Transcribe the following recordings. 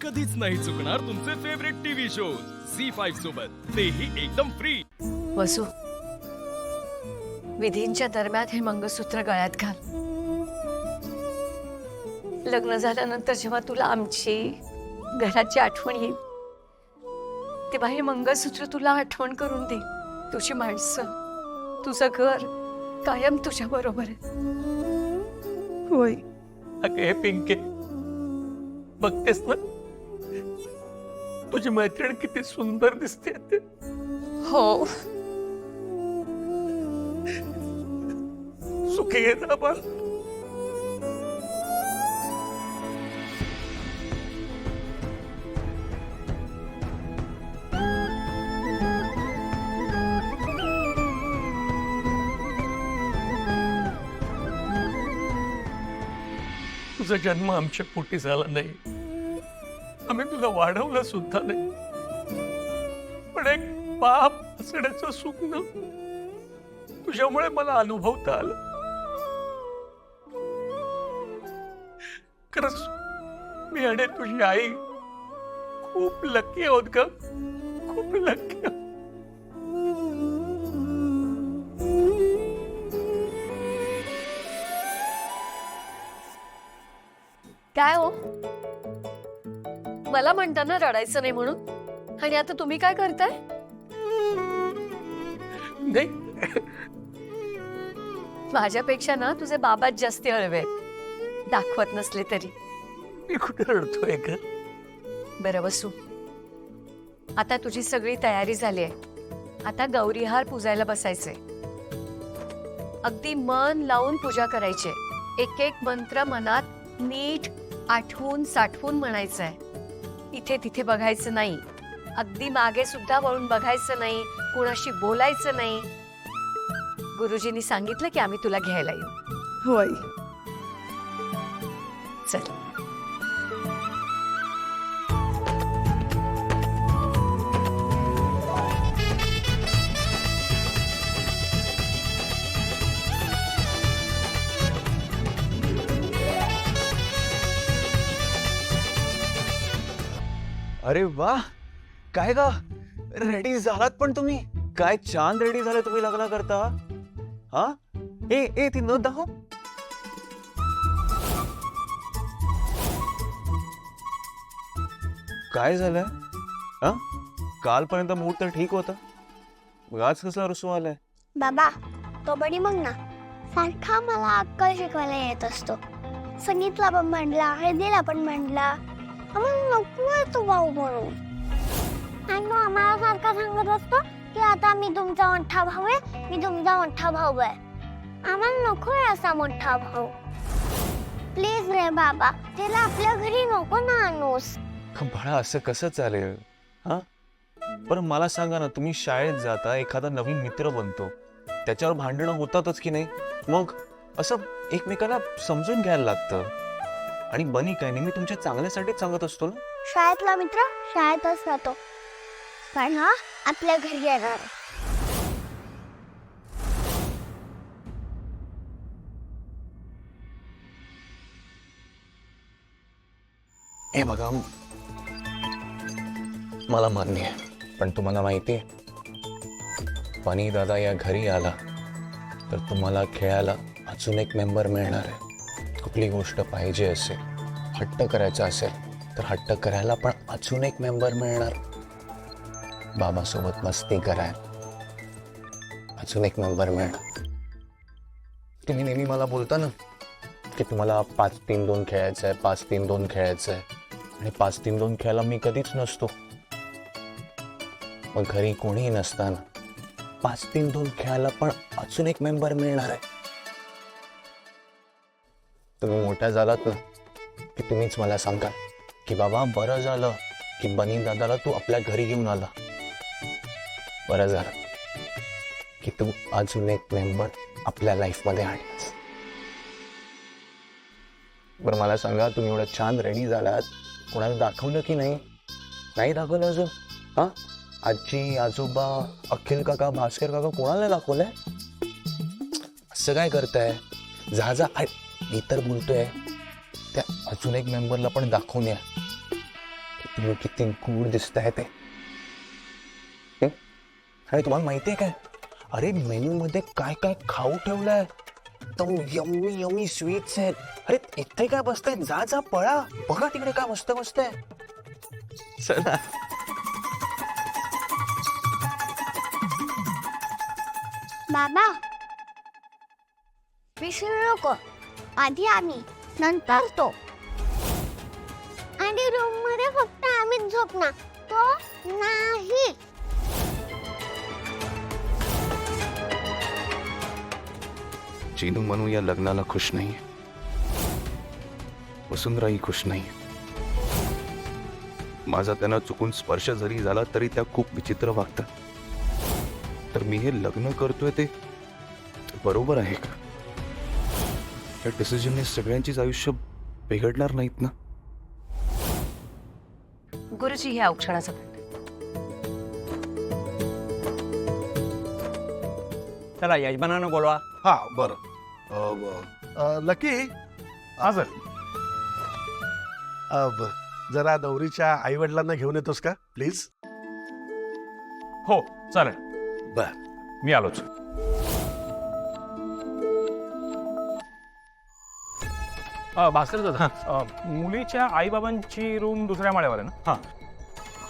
कधीच नाही चुकणार तुमचे फेवरेट टीव्ही शोज झी5 सोबत, तेही एकदम फ्री। वसू, विधींच्या दरम्यान हे मंगळसूत्र गळ्यात घाल। लग्न झाल्यानंतर जेव्हा तुला आमची घराची आठवण येईल तेव्हा हे मंगळसूत्र तुला आठवण करून दे। तुझी माणसं, तुझं घर कायम तुझ्या बरोबर आहे। होय अगं हे पिंके, बघतेस ना तुझी मैत्रीण किती सुंदर दिसते ते। हो, सुखी आहे ना बा। तुझा जन्म आमच्या पोटी झाला नाही, आम्ही तुला वाढवलं सुद्धा नाही, पण एक बाप असण्याचं स्वप्न तुझ्यामुळे मला अनुभवता आलं। खरंच मी आणि तुझी आई खूप लकी आहोत ग, खूप लकी आहोत। काय हो, मला म्हणता ना रडायचं नाही म्हणून, आणि आता तुम्ही काय करताय? नाही, माझ्यापेक्षा ना तुझे बाबाच जास्ती हळवे, दाखवत नसले तरी। मी कुठे रडतोय ग? बरं वसू, आता तुझी सगळी तयारी झाली आहे। आता गौरीहार पूजायला बसायचे। अगदी मन लावून पूजा करायचे। एक एक मंत्र मनात नीट आठवून साठवून म्हणायचं आहे। इथे तिथे बघायचं नाही, अगदी मागे सुद्धा वळून बघायचं नाही, कुणाशी बोलायचं नाही। गुरुजींनी सांगितलं की आम्ही तुला घ्यायला येऊ। होय, चल। अरे वाह, काय गा रेडी झालात पण तुम्ही? काय छान रेडी झाले तुम्ही लग्न करता। हा ए ती नथ दाखव। काय झालंय? हा, कालपर्यंत मूड तर ठीक होता, आज कसला रुसवा आलाय? बाबा, कबड्डी मग ना सारखा मला अक्कल शिकवायला येत असतो। संगीतला पण म्हणला, हळदीला पण म्हणला, आम्हाला नको आहे तो भाऊ म्हणून। आणि तो आम्हाला सारखा सांगत असतो की आता मी तुमचा मोठा भाऊ आहे, मी तुमचा मोठा भाऊ आहे। आम्हाला नको आहे असा मोठा भाऊ। प्लीज रे बाबा, त्याला आपल्या घरी नको ना आणूस। बाळा, असं कसं चालेल? हा, बरं मला सांगा ना, तुम्ही शाळेत जाता, एखादा नवीन मित्र बनतो, त्याच्यावर भांडणं होतातच की नाही? मग असं एकमेकाला समजून घ्यायला लागतं। आणि बनी काय नाही, मी तुमच्या चांगल्यासाठीच सांगत असतो ना। शाळेतला मित्र शाळेतच राहतो, पण हा आपल्या घरी येणार आहे। हे बघा, मला मान्य आहे, पण तुम्हाला माहिती आहे, बनी दादा या घरी आला तर तुम्हाला खेळायला अजून एक मेंबर मिळणार आहे। कुठली गोष्ट पाहिजे असेल, हट्ट करायचा असेल तर हट्ट करायला पण अजून एक मेंबर मिळणार। बाबासोबत मस्ती करायला अजून एक मेंबर मिळणार। तुम्ही नेहमी मला बोलता ना की तुम्हाला 5-3-2 खेळायचं आहे, 5-3-2 खेळायचं आहे, आणि 5-3-2 खेळायला मी कधीच नसतो। मग घरी कोणीही नसताना 5-3-2 खेळायला पण अजून एक मेंबर मिळणार आहे। तुम्ही मोठ्या झालात ना की तुम्हीच मला सांगा की बाबा, बरं झालं की बनी दादाला तू आपल्या घरी घेऊन आला, बरं झालं की तू अजून एक मेंबर आपल्या लाईफमध्ये आणलास। बरं मला सांगा, तुम्ही एवढं छान रेडी झालात, कोणाला दाखवलं की नाही? नाही दाखवलं अजून? हा, आजी आजोबा अखिल काका भास्कर काका कोणाला दाखवलंय? असं काय करताय? जा जा, मी तर बोलतोय त्या अजून एक मेंबरला पण दाखवून या। तुम्ही किती गुड दिसताय ते. हं? आणि तुम्हाला माहितीये काय, अरे मेन्यू मध्ये काय काय खाऊ ठेवलंय. तो यम्मी यम्मी स्वीट्स आहेत. अरे इथे काय बसताय, जा जा पळा, बघा तिकडे काय मस्त मस्त आहे. चला. बाबा विसरू नको, आधी आम्ही नंतर तो. आणि रूम मध्ये फक्त आम्हीच झोपणार, तो नाही. चीनू मनू या लग्नाला खुश नाही, वसुंधराही खुश नाही. माझा त्यांना चुकून स्पर्श जरी झाला तरी त्या खूप विचित्र वागतात. तर मी हे लग्न करतोय ते बरोबर आहे का? या डिसिजनने सगळ्यांचीच आयुष्य बिघडणार नाहीत ना? गुरुजी हे औक्षणाचं चला यजमानानं बोलवा. हा बरं. लकी, हा सर. जरा नवरीच्या आई वडिलांना घेऊन येतोस का प्लीज? हो चालेल, बर. मी आलोच. भास्कर दादा, मुलीच्या आईबाबांची रूम दुसऱ्या माळ्यावर आहे ना?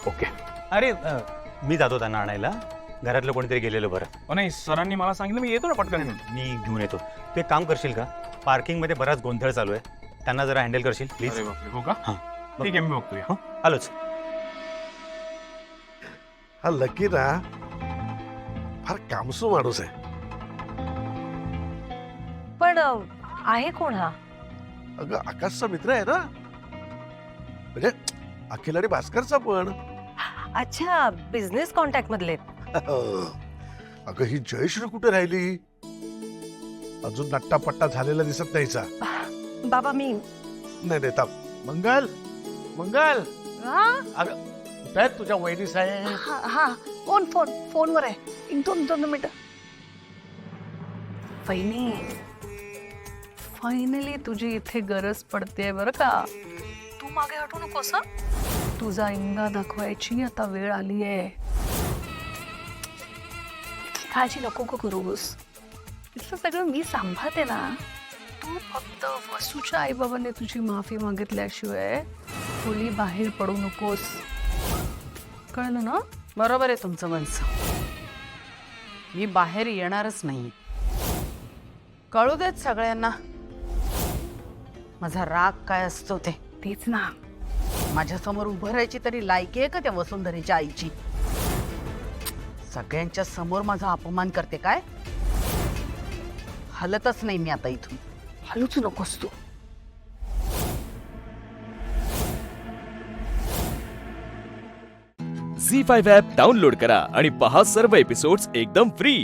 ओके. अरे मी जातो त्यांना आणायला. घरातलं कोणीतरी गेलेलं बरं. नाही, सरांनी मला सांगितलं, मी येतो ना पटकन. मी घेऊन येतो. तू एक काम करशील का, पार्किंगमध्ये बराच गोंधळ चालू आहे, त्यांना जरा हँडल करशील प्लीज? अरे बापरे, हो का? हां ठीक आहे, मी बघतो. हो आलोच. हा लकी ना फार कामसू माणूस आहे. पण आहे कोण हा? अगं आकाशचा मित्र आहे ना, म्हणजे अखिल आणि भास्करचा पण. अच्छा, बिझनेस कॉन्टॅक्ट मधले. अगं ही जयश्री कुठे राहिली? अजून नट्टापट्टा झालेला दिसत नाहीचा. बाबा मी नाही नाही थांब. मंगल, मंगल, अगं कुठे आहेत तुझ्या वहिनी साहेब? हा फोनवर आहे. एक दोन मिनिटं. वहिनी, फायनली तुझी इथे गरज पडते बरं का. तू मागे हटू नकोस हं? तुझा इंगा दाखवायची आता वेळ आली आहे. काळजी नको गं करूस, इथलं सगळं मी सांभाळते ना. तू फक्त वसूच्या आई बाबांनी तुझी माफी मागितल्याशिवाय खोली बाहेर पडू नकोस, कळलं ना? बरोबर आहे तुमचं म्हणणं. मी बाहेर येणारच नाही. कळू देत सगळ्यांना माझा राग काय असतो ते. तेच ना, माझ्यासमोर उभं राहायची तरी लायकी आहे का त्या वसुंधरेच्या आईची? सगळ्यांच्या समोर माझा अपमान करते काय? हलतच नाही मी आता इथून. हलूच नकोस तू. झी5 ॲप डाउनलोड करा आणि पहा सर्व एपिसोड्स एकदम फ्री.